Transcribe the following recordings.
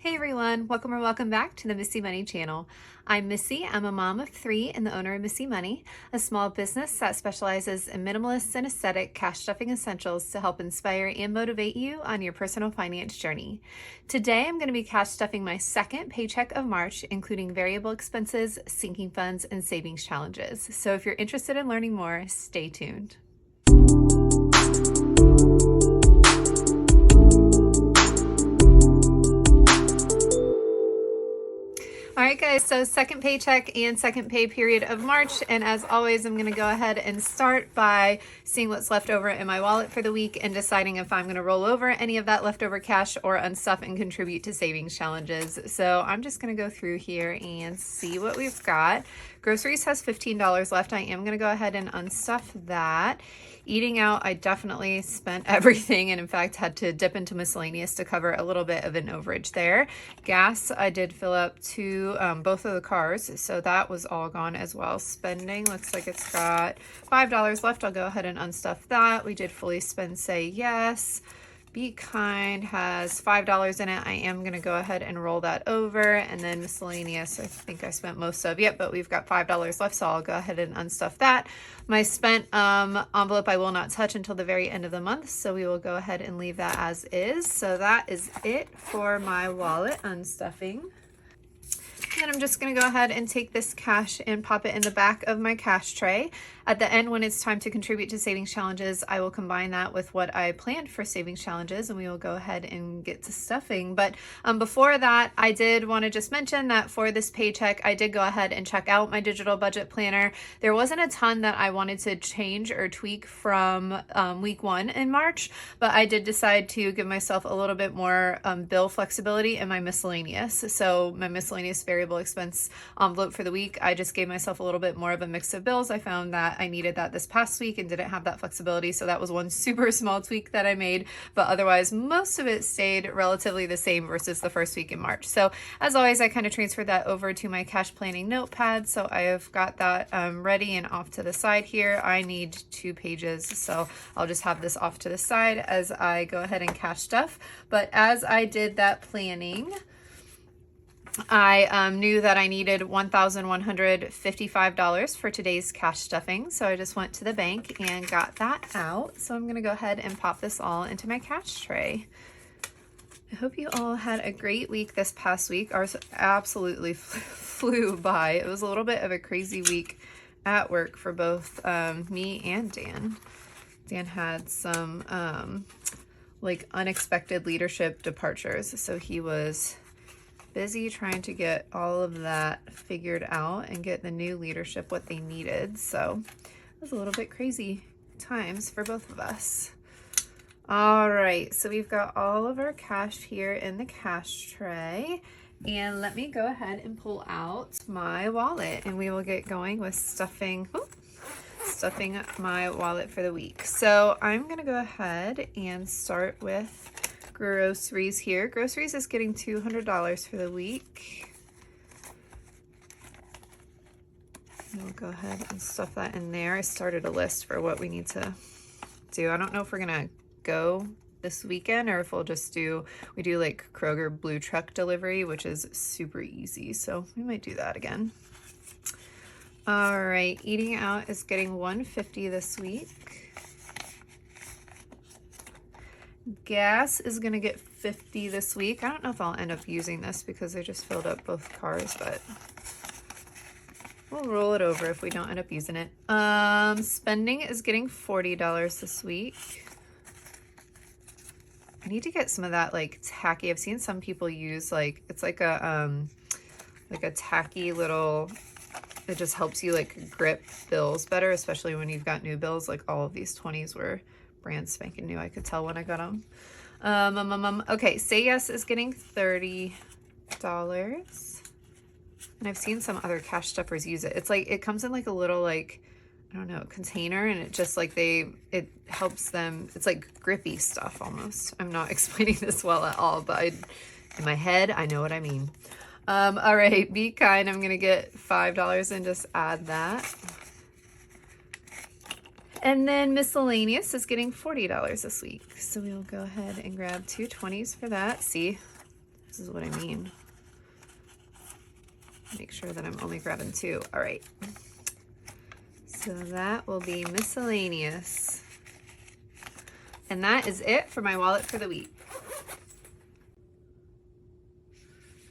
Hey everyone, welcome or welcome back to the Missy Money channel. I'm Missy, I'm a mom of 3 and the owner of Missy Money, a small business that specializes in minimalist and aesthetic cash stuffing essentials to help inspire and motivate you on your personal finance journey. Today I'm going to be cash stuffing my second paycheck of March, including variable expenses, sinking funds, and savings challenges. So if you're interested in learning more, stay tuned. All right, guys, so second paycheck and second pay period of March. And as always, I'm going to go ahead and start by seeing what's left over in my wallet for the week and deciding if I'm going to roll over any of that leftover cash or unstuff and contribute to savings challenges. So I'm just going to go through here and see what we've got. Groceries has $15 left. I am going to go ahead and unstuff that. Eating out, I definitely spent everything and in fact had to dip into miscellaneous to cover a little bit of an overage there. Gas, I did fill up to both of the cars, so that was all gone as well. Spending, looks like it's got $5 left. I'll go ahead and unstuff that. We did fully spend Say Yes. Be Kind has $5 in it. I am going to go ahead and roll that over. And then miscellaneous, I think I spent most of it, but we've got $5 left, so I'll go ahead and unstuff that. My spent envelope I will not touch until the very end of the month, so we will go ahead and leave that as is. So that is it for my wallet unstuffing. And then I'm just going to go ahead and take this cash and pop it in the back of my cash tray. At the end, when it's time to contribute to savings challenges, I will combine that with what I planned for savings challenges and we will go ahead and get to stuffing. But before that, I did want to just mention that for this paycheck, I did go ahead and check out my digital budget planner. There wasn't a ton that I wanted to change or tweak from week 1 in March, but I did decide to give myself a little bit more bill flexibility in my miscellaneous. So my miscellaneous variable expense envelope for the week, I just gave myself a little bit more of a mix of bills. I found that I needed that this past week and didn't have that flexibility. So that was one super small tweak that I made, but otherwise most of it stayed relatively the same versus the first week in March. So as always, I kind of transferred that over to my cash planning notepad. So I have got that ready and off to the side here. I need 2 pages, so I'll just have this off to the side as I go ahead and cash stuff. But as I did that planning, I knew that I needed $1,155 for today's cash stuffing, so I just went to the bank and got that out. So I'm going to go ahead and pop this all into my cash tray. I hope you all had a great week this past week. Ours absolutely flew by. It was a little bit of a crazy week at work for both me and Dan. Dan had some like unexpected leadership departures, so he was busy trying to get all of that figured out and get the new leadership what they needed. So it was a little bit crazy times for both of us. All right, so we've got all of our cash here in the cash tray. And let me go ahead and pull out my wallet and we will get going with stuffing my wallet for the week. So I'm gonna go ahead and start with groceries here. Groceries is getting $200 for the week. We'll go ahead and stuff that in there. I started a list for what we need to do. I don't know if we're gonna go this weekend or if we do like Kroger Blue Truck delivery, which is super easy. So we might do that again. All right, eating out is getting $150 this week. Gas is gonna get $50 this week. I don't know if I'll end up using this because I just filled up both cars, but we'll roll it over if we don't end up using it. Spending is getting $40 this week. I need to get some of that like tacky. I've seen some people use it's like a tacky little, it just helps you like grip bills better, especially when you've got new bills. Like all of these 20s were brand spanking new. I could tell when I got them. Okay, Say Yes is getting $30. And I've seen some other cash stuffers use it. It's like, it comes in like a little like, I don't know, container, and it just like it helps them. It's like grippy stuff almost. I'm not explaining this well at all, but in my head, I know what I mean. All right, Be Kind. I'm going to get $5 and just add that. And then miscellaneous is getting $40 this week. So we'll go ahead and grab 2 20s for that. See, This is what I mean. Make sure that I'm only grabbing 2. All right. So that will be miscellaneous. And that is it for my wallet for the week.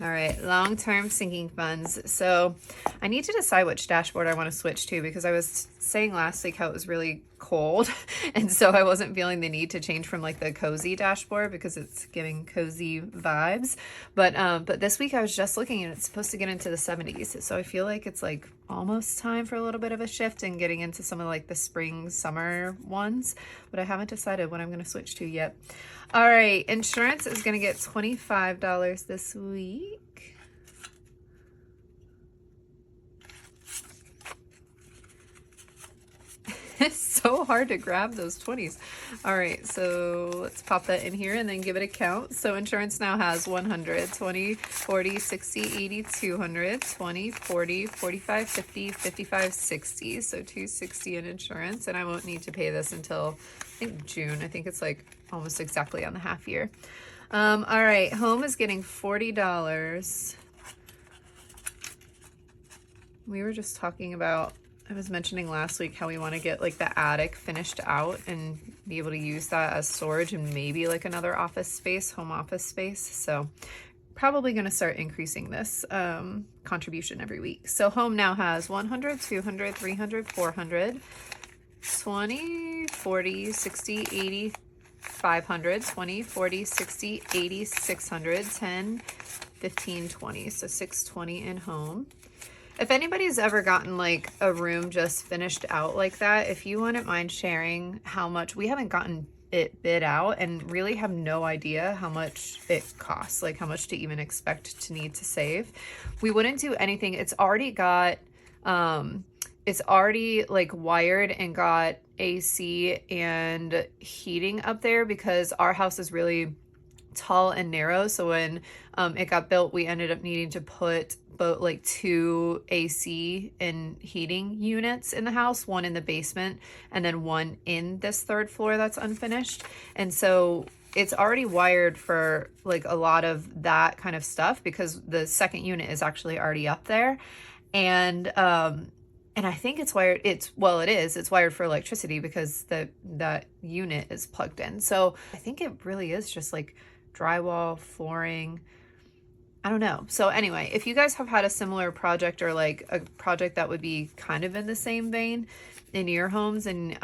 All right, long-term sinking funds. So I need to decide which dashboard I want to switch to, because I was saying last week how it was really cold. And so I wasn't feeling the need to change from like the cozy dashboard because it's giving cozy vibes. But this week I was just looking and it's supposed to get into the 70s. So I feel like it's like almost time for a little bit of a shift and getting into some of like the spring, summer ones. But I haven't decided what I'm going to switch to yet. All right, insurance is going to get $25 this week. It's so hard to grab those 20s. All right, so let's pop that in here and then give it a count. So insurance now has 100, 20, 40, 60, 80, 200, 20, 40, 45, 50, 55, 60. So 260 in insurance, and I won't need to pay this until I think June. I think it's like almost exactly on the half year. All right, home is getting $40. We were just talking about, I was mentioning last week how we want to get like the attic finished out and be able to use that as storage and maybe like another office space, home office space. So probably going to start increasing this contribution every week. So home now has 100, 200, 300, 400, 20, 40, 60, 80, 500, 20, 40, 60, 80, 600, 10, 15, 20. So 620 in home. If anybody's ever gotten like a room just finished out like that, if you wouldn't mind sharing how much, we haven't gotten it bid out and really have no idea how much it costs, like how much to even expect to need to save. We wouldn't do anything. It's already got, it's already like wired and got AC and heating up there because our house is really tall and narrow. So when it got built, we ended up needing to put both like 2 AC and heating units in the house, one in the basement and then one in this 3rd floor that's unfinished. And so it's already wired for like a lot of that kind of stuff because the 2nd unit is actually already up there. And I think it's wired, it's wired for electricity because that unit is plugged in. So I think it really is just like drywall, flooring, I don't know. So anyway, if you guys have had a similar project or like a project that would be kind of in the same vein in your homes and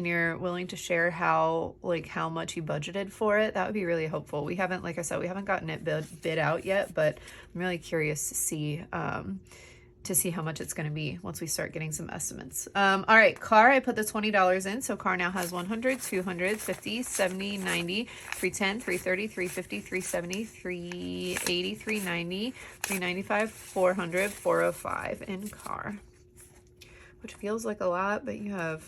you're willing to share how much you budgeted for it, that would be really helpful. We haven't, like I said, we haven't gotten it bid out yet, but I'm really curious to see how much it's going to be once we start getting some estimates. All right, car, I put the $20 in. So car now has 100, 200, 50, 70, 90, 310, 330, 350, 370, 380, 390, 395, 400, 405 in car, which feels like a lot, but you have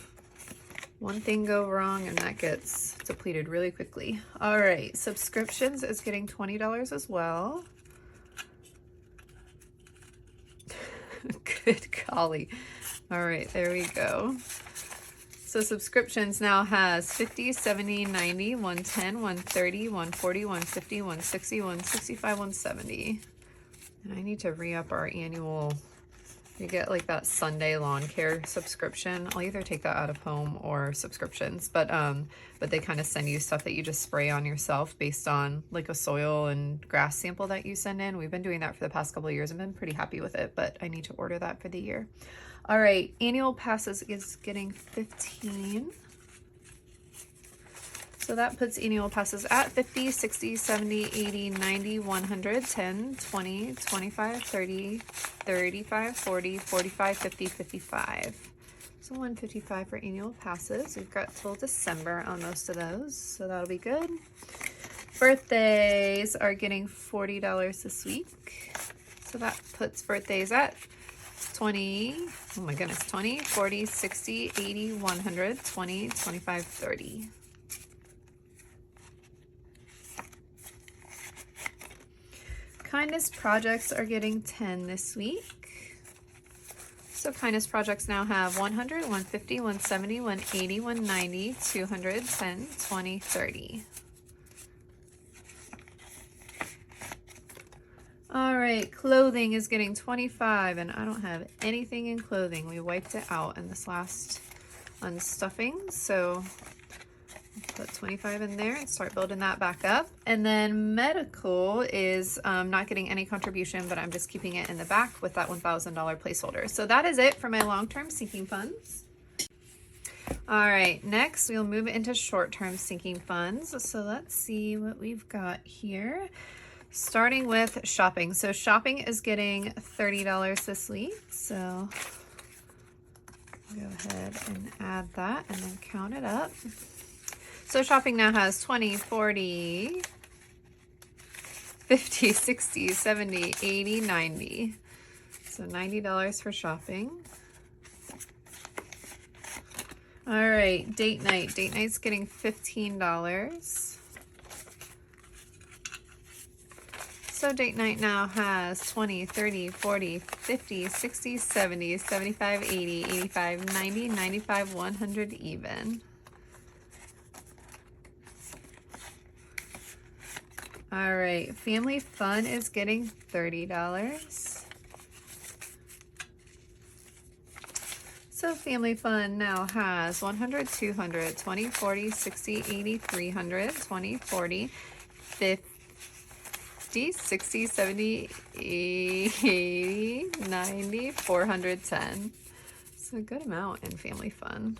one thing go wrong and that gets depleted really quickly. All right, subscriptions is getting $20 as well. Good golly. All right, there we go. So subscriptions now has 50, 70, 90, 110, 130, 140, 150, 160, 165, 170. And I need to re-up our annual, you get like that Sunday lawn care subscription. I'll either take that out of home or subscriptions, but they kind of send you stuff that you just spray on yourself based on like a soil and grass sample that you send in. We've been doing that for the past couple of years. I've been pretty happy with it, but I need to order that for the year. All right, annual passes is getting 15. So that puts annual passes at 50, 60, 70, 80, 90, 100, 10, 20, 25, 30, 35, 40, 45, 50, 55. So 155 for annual passes. We've got till December on most of those, so that'll be good. Birthdays are getting $40 this week. So that puts birthdays at 20, oh my goodness, 20, 40, 60, 80, 100, 20, 25, 30. Kindness projects are getting 10 this week. So kindness projects now have 100, 150, 170, 180, 190, 200, 10, 20, 30. All right, clothing is getting 25, and I don't have anything in clothing. We wiped it out in this last unstuffing, so put 25 in there and start building that back up. And then medical is not getting any contribution, but I'm just keeping it in the back with that $1,000 placeholder. So that is it for my long-term sinking funds. All right, next we'll move into short-term sinking funds. So let's see what we've got here. Starting with shopping. So shopping is getting $30 this week. So go ahead and add that and then count it up. So shopping now has 20, 40, 50, 60, 70, 80, 90. So $90 for shopping. All right, date night. Date night's getting $15. So date night now has 20, 30, 40, 50, 60, 70, 75, 80, 85, 90, 95, 100 even. All right, family fun is getting $30. So family fun now has 100, 200, 20, 40, 60, 80, 300, 20, 40, 50, 60, 70, 80, 90, 410. It's a good amount in family fun.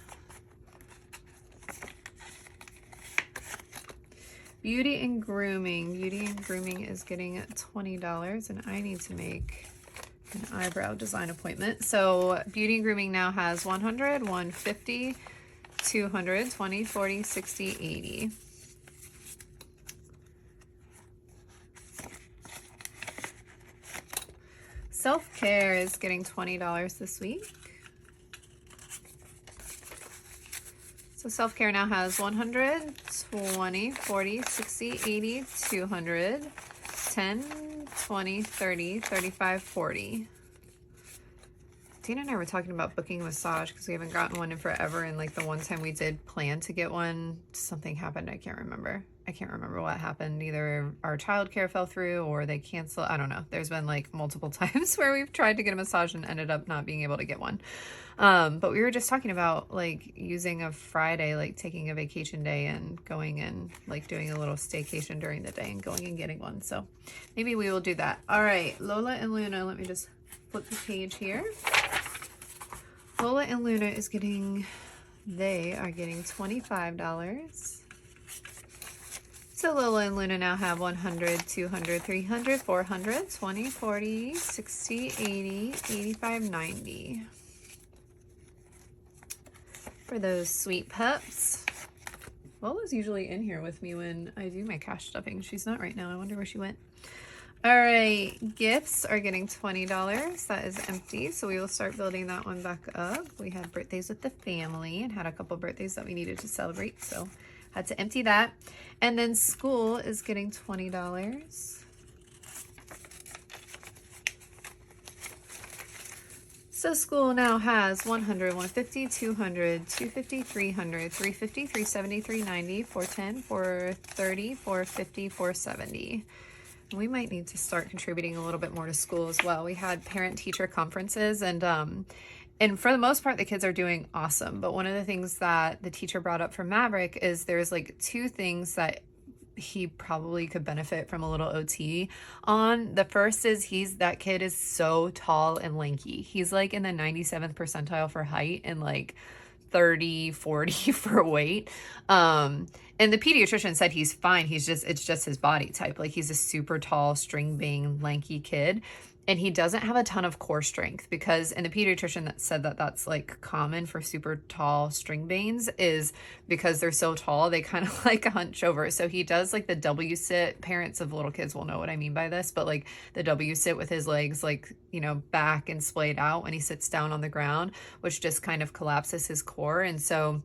Beauty and grooming. Beauty and grooming is getting $20, and I need to make an eyebrow design appointment. So beauty and grooming now has 100, 150, 200, 20, 40, 60, 80. Self-care is getting $20 this week. So self-care now has 100, 20, 40, 60, 80, 200, 10, 20, 30, 35, 40. Tina and I were talking about booking a massage because we haven't gotten one in forever, and like the one time we did plan to get one, something happened. I can't remember what happened. Either our childcare fell through or they canceled. I don't know. There's been like multiple times where we've tried to get a massage and ended up not being able to get one. But we were just talking about like using a Friday, like taking a vacation day and going and like doing a little staycation during the day and going and getting one. So maybe we will do that. All right, Lola and Luna, let me just flip the page here. Lola and Luna is getting, they are getting $25. So Lola and Luna now have 100, 200, 300, 400, 20, 40, 60, 80, 85, 90. For those sweet pups. Lola's usually in here with me when I do my cash stuffing. She's not right now. I wonder where she went. All right, gifts are getting $20. That is empty, so we will start building that one back up. We had birthdays with the family and had a couple birthdays that we needed to celebrate, so had to empty that. And then school is getting $20. So school now has 100, 150, 200, 250, 300, 350, 370, 390, 410, 430, 450, 470. We might need to start contributing a little bit more to school as well. We had parent-teacher conferences, and for the most part, the kids are doing awesome. But one of the things that the teacher brought up for Maverick is there's like 2 things that he probably could benefit from a little OT on. The first is that kid is so tall and lanky. He's like in the 97th percentile for height and like 30, 40 for weight. And the pediatrician said he's fine. It's just his body type. Like he's a super tall, string bean, lanky kid. And he doesn't have a ton of core strength and the pediatrician that said that that's like common for super tall string beans is because they're so tall, they kind of like hunch over. So he does like the W sit. Parents of little kids will know what I mean by this, but like the W sit with his legs, like, back and splayed out when he sits down on the ground, which just kind of collapses his core. And so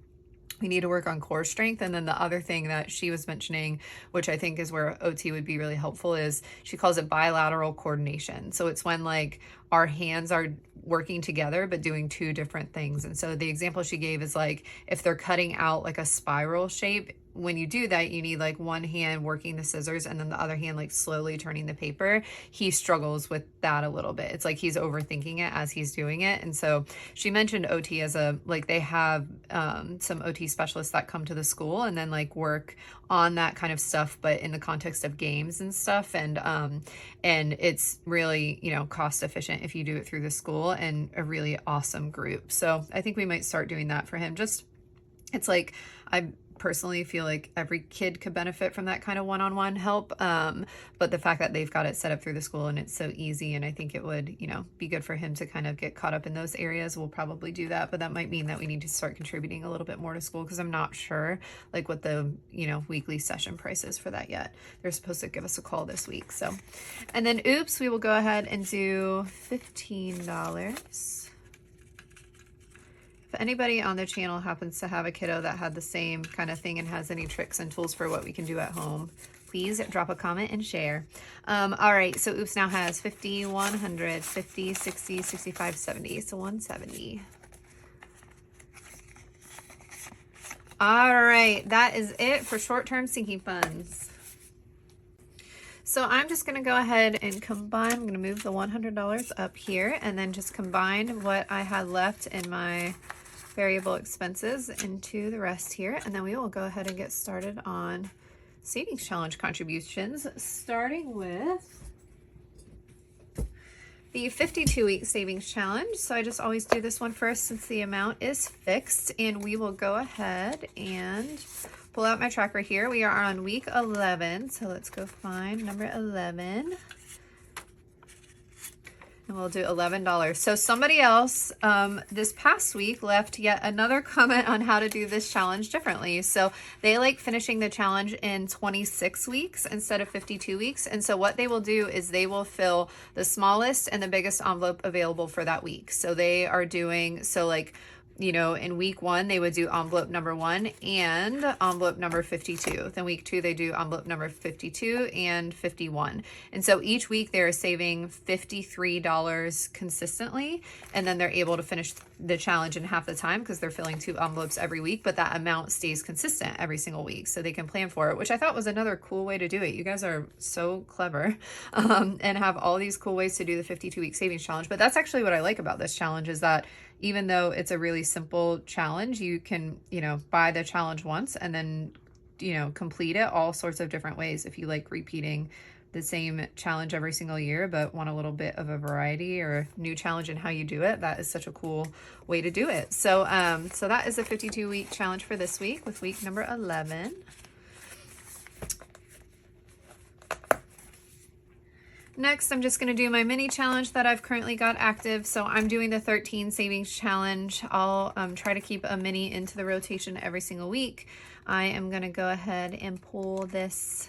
we need to work on core strength. And then the other thing that she was mentioning, which I think is where OT would be really helpful, is she calls it bilateral coordination. So it's when like our hands are working together but doing 2 different things. And so the example she gave is like if they're cutting out like a spiral shape when you do that, you need like one hand working the scissors and then the other hand like slowly turning the paper. He struggles with that a little bit. It's like he's overthinking it as he's doing it. And so she mentioned OT as a, like they have some OT specialists that come to the school and then like work on that kind of stuff, but in the context of games and stuff. And it's really, you know, cost efficient if you do it through the school, and a really awesome group. So I think we might start doing that for him. Just, it's like, I personally feel like every kid could benefit from that kind of one-on-one help. But the fact that they've got it set up through the school and it's so easy, and I think it would, you know, be good for him to kind of get caught up in those areas. We'll probably do that, but that might mean that we need to start contributing a little bit more to school, because I'm not sure like what the, you know, weekly session price is for that yet. They're supposed to give us a call this week. So, and then oops, we will go ahead and do $15. If anybody on the channel happens to have a kiddo that had the same kind of thing and has any tricks and tools for what we can do at home, please drop a comment and share. All right, so oops now has 50, 100, 50, 60, 65, 70, so 170. All right, that is it for short-term sinking funds. So I'm just gonna go ahead and combine, I'm gonna move the $100 up here and then just combine what I had left in my variable expenses into the rest here. And then we will go ahead and get started on savings challenge contributions, starting with the 52-week savings challenge. So I just always do this one first since the amount is fixed, and we will go ahead and pull out my tracker here. We are on week 11, so let's go find number 11. And we'll do $11. So somebody else this past week left yet another comment on how to do this challenge differently. So they like finishing the challenge in 26 weeks instead of 52 weeks. And so what they will do is they will fill the smallest and the biggest envelope available for that week. So they are doing, so like, you know, in week 1, they would do envelope number 1 and envelope number 52. Then week 2, they do envelope number 52 and 51. And so each week they're saving $53 consistently. And then they're able to finish the challenge in half the time because they're filling 2 envelopes every week, but that amount stays consistent every single week. So they can plan for it, which I thought was another cool way to do it. You guys are so clever and have all these cool ways to do the 52-week savings challenge. But that's actually what I like about this challenge, is that even though it's a really simple challenge, you can, you know, buy the challenge once and then, you know, complete it all sorts of different ways. If you like repeating the same challenge every single year, but want a little bit of a variety or new challenge in how you do it, that is such a cool way to do it. So, so that is a 52-week challenge for this week with week number 11. Next, I'm just going to do my mini challenge that I've currently got active. So I'm doing the 13 savings challenge. I'll try to keep a mini into the rotation every single week. I am going to go ahead and pull this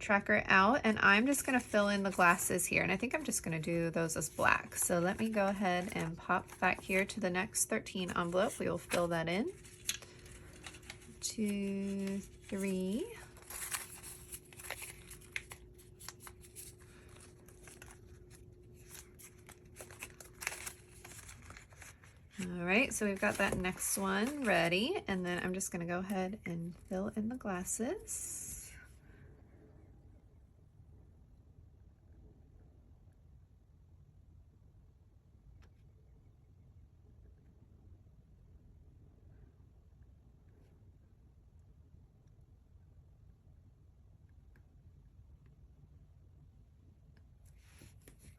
tracker out, and I'm just going to fill in the glasses here. And I think I'm just going to do those as black. So let me go ahead and pop back here to the next 13 envelope. We will fill that in. 2, 3. All right, so we've got that next one ready, and then I'm just going to go ahead and fill in the glasses.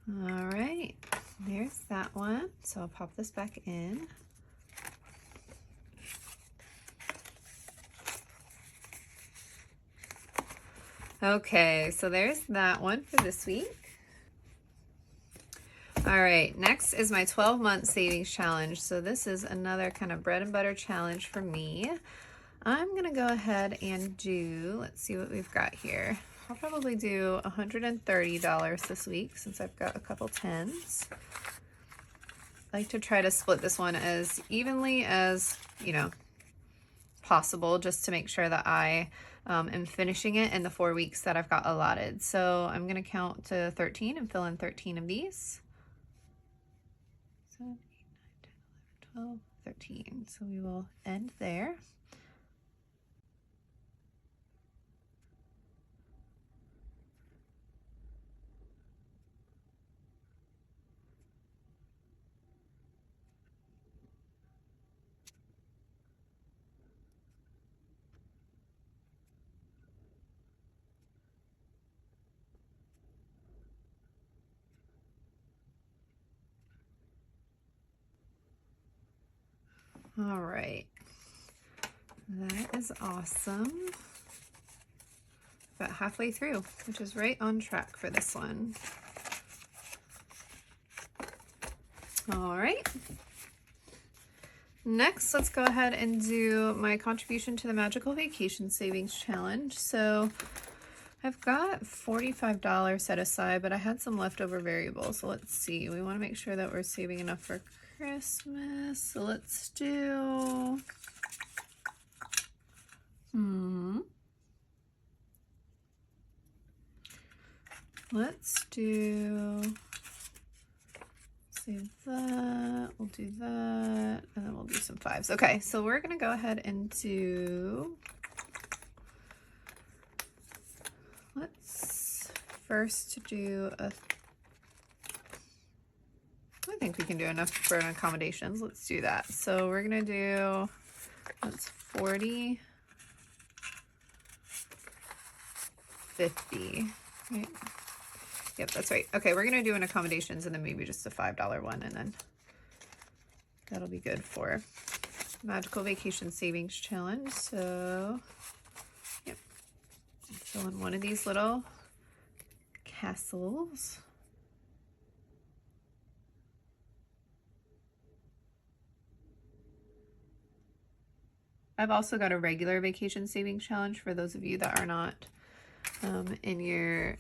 All right, there's that one. So I'll pop this back in. Okay, so there's that one for this week. All right, next is my 12-month savings challenge. So this is another kind of bread and butter challenge for me. I'm gonna go ahead and do, let's see what we've got here. I'll probably do $130 this week since I've got a couple tens. I like to try to split this one as evenly as, you know, possible, just to make sure that I am finishing it in the 4 weeks that I've got allotted. So I'm gonna count to 13 and fill in 13 of these. 7, 8, 9, 10, 11, 12, 13. So we will end there. All right. That is awesome. About halfway through, which is right on track for this one. All right. Next, let's go ahead and do my contribution to the Magical Vacation Savings Challenge. So I've got $45 set aside, but I had some leftover variables. So let's see. We want to make sure that we're saving enough for Christmas. So let's do... Let's do... Save that, we'll do that, and then we'll do some fives. Okay, so we're gonna go ahead and do, let's first do a, I think we can do enough for an accommodations. Let's do that. So we're gonna do, that's 40, 50, right? Yep, that's right. Okay, we're gonna do an accommodations and then maybe just a $5 one, and then that'll be good for Magical Vacation Savings Challenge. So, yep, fill in one of these little castles. I've also got a regular Vacation Savings Challenge for those of you that are not in your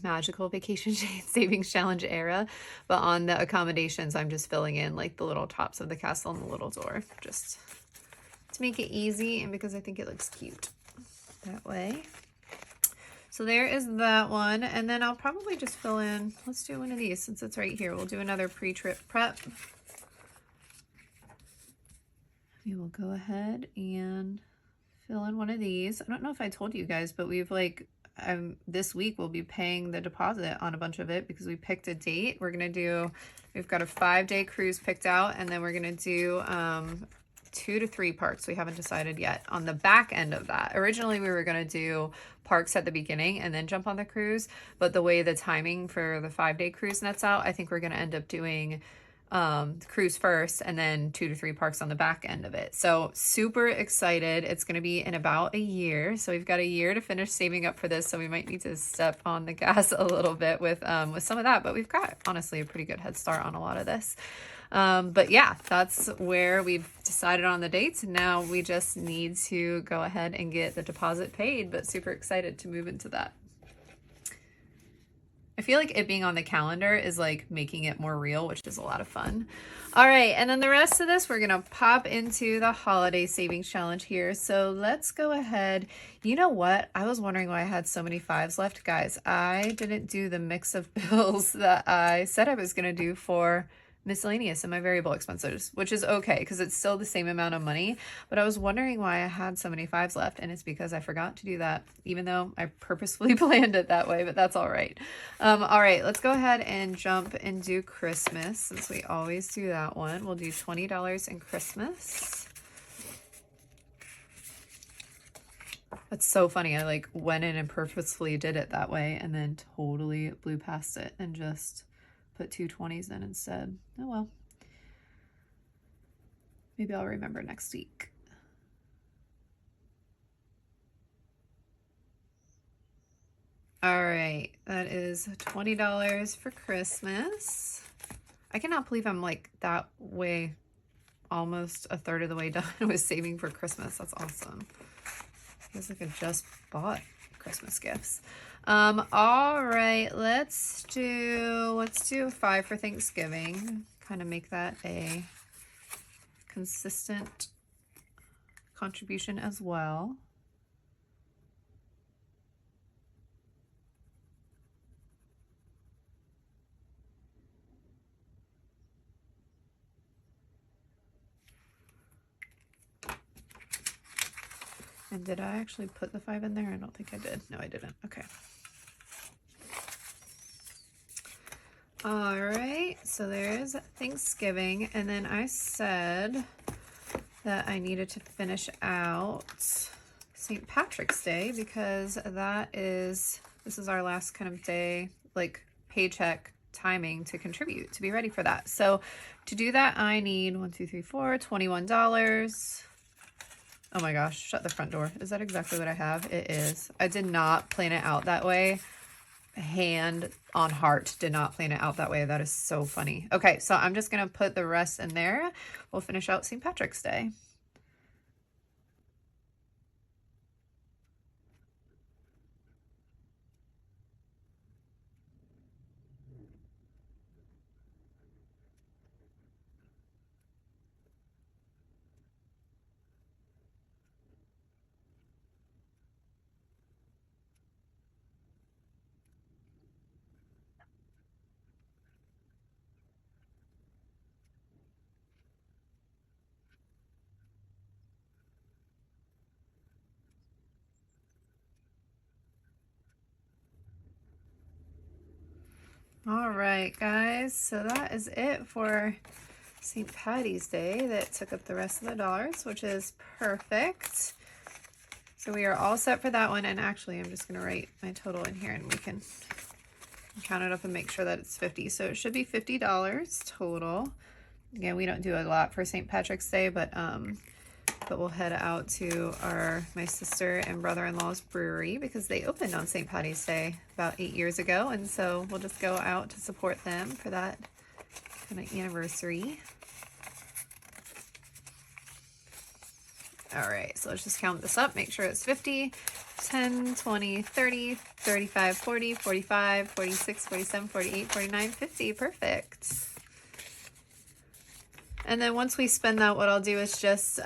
Magical Vacation Savings Challenge era, but on the accommodations I'm just filling in like the little tops of the castle and the little door, just to make it easy and because I think it looks cute that way. So there is that one, and then I'll probably just fill in, let's do one of these since it's right here. We'll do another pre-trip prep. We will go ahead and fill in one of these. I don't know if I told you guys, but we've like this week we'll be paying the deposit on a bunch of it because we picked a date. We've got a 5-day cruise picked out, and then we're gonna do 2 to 3 parks. We haven't decided yet on the back end of that. Originally we were gonna do parks at the beginning and then jump on the cruise, but the way the timing for the 5-day cruise nets out, I think we're gonna end up doing cruise first and then 2 to 3 parks on the back end of it. So super excited. It's going to be in about a year. So we've got a year to finish saving up for this. So we might need to step on the gas a little bit with some of that, but we've got honestly a pretty good head start on a lot of this. But yeah, that's where we've decided on the dates. Now we just need to go ahead and get the deposit paid, but super excited to move into that. I feel like it being on the calendar is like making it more real, which is a lot of fun. All right, and then the rest of this, we're gonna pop into the holiday savings challenge here. So let's go ahead. You know what? I was wondering why I had so many 5s left. Guys, I didn't do the mix of bills that I said I was gonna do for miscellaneous and my variable expenses, which is okay because it's still the same amount of money, but I was wondering why I had so many 5s left, and it's because I forgot to do that, even though I purposefully planned it that way, but that's all right. All right, let's go ahead and jump and do Christmas since we always do that one. We'll do $20 in Christmas. That's so funny. I like went in and purposefully did it that way and then totally blew past it and just put 2 20s in instead. Oh well. Maybe I'll remember next week. All right, that is $20 for Christmas. I cannot believe I'm like that way, almost a third of the way done with saving for Christmas. That's awesome. Feels like I just bought Christmas gifts. All right, let's do 5 for Thanksgiving. Kind of make that a consistent contribution as well. And did I actually put the 5 in there? I don't think I did. No, I didn't. Okay. All right, so there's Thanksgiving, and then I said that I needed to finish out St. Patrick's Day because this is our last kind of day, like paycheck timing to contribute, to be ready for that. So to do that, I need $21. Oh my gosh, shut the front door. Is that exactly what I have? It is. I did not plan it out that way. Hand on heart, did not plan it out that way. That is so funny. Okay, so I'm just gonna put the rest in there. We'll finish out St. Patrick's Day. All right, guys, so that is it for St. Patty's Day. That took up the rest of the dollars, which is perfect. So we are all set for that one. And actually, I'm just going to write my total in here and we can count it up and make sure that it's 50. So it should be $50 total. Again, we don't do a lot for St. Patrick's Day, but we'll head out to my sister and brother-in-law's brewery because they opened on St. Patty's Day about 8 years ago. And so we'll just go out to support them for that kind of anniversary. All right, so let's just count this up, make sure it's 50, 10, 20, 30, 35, 40, 45, 46, 47, 48, 49, 50. Perfect. And then once we spend that, what I'll do is just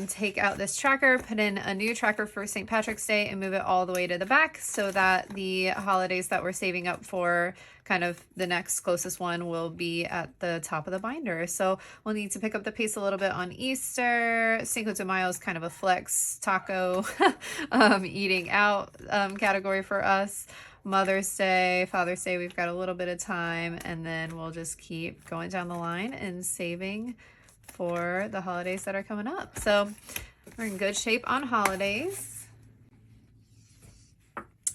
take out this tracker, put in a new tracker for St. Patrick's Day and move it all the way to the back so that the holidays that we're saving up for, kind of the next closest one, will be at the top of the binder. So we'll need to pick up the pace a little bit on Easter. Cinco de Mayo is kind of a flex taco eating out category for us. Mother's Day, Father's Day, we've got a little bit of time, and then we'll just keep going down the line and saving for the holidays that are coming up. So we're in good shape on holidays.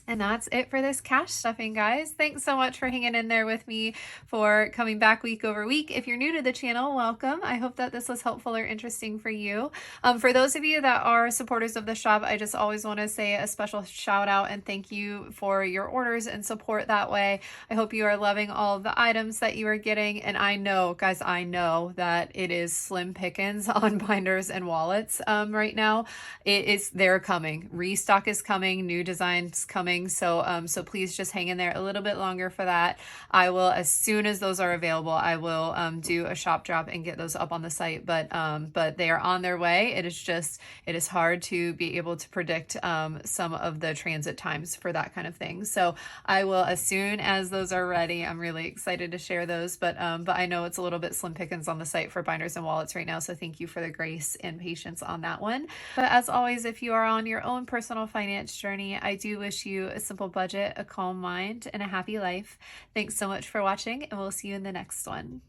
And that's it for this cash stuffing, guys. Thanks so much for hanging in there with me, for coming back week over week. If you're new to the channel, welcome. I hope that this was helpful or interesting for you. For those of you that are supporters of the shop, I just always want to say a special shout out and thank you for your orders and support that way. I hope you are loving all of the items that you are getting. And I know, guys, I know that it is slim pickings on binders and wallets right now. They're coming. Restock is coming. New designs coming. So please just hang in there a little bit longer for that. I will, as soon as those are available, I will do a shop drop and get those up on the site, but they are on their way. It is hard to be able to predict some of the transit times for that kind of thing. So I will, as soon as those are ready. I'm really excited to share those, but I know it's a little bit slim pickings on the site for binders and wallets right now. So thank you for the grace and patience on that one. But as always, if you are on your own personal finance journey, I do wish you a simple budget, a calm mind, and a happy life. Thanks so much for watching, and we'll see you in the next one.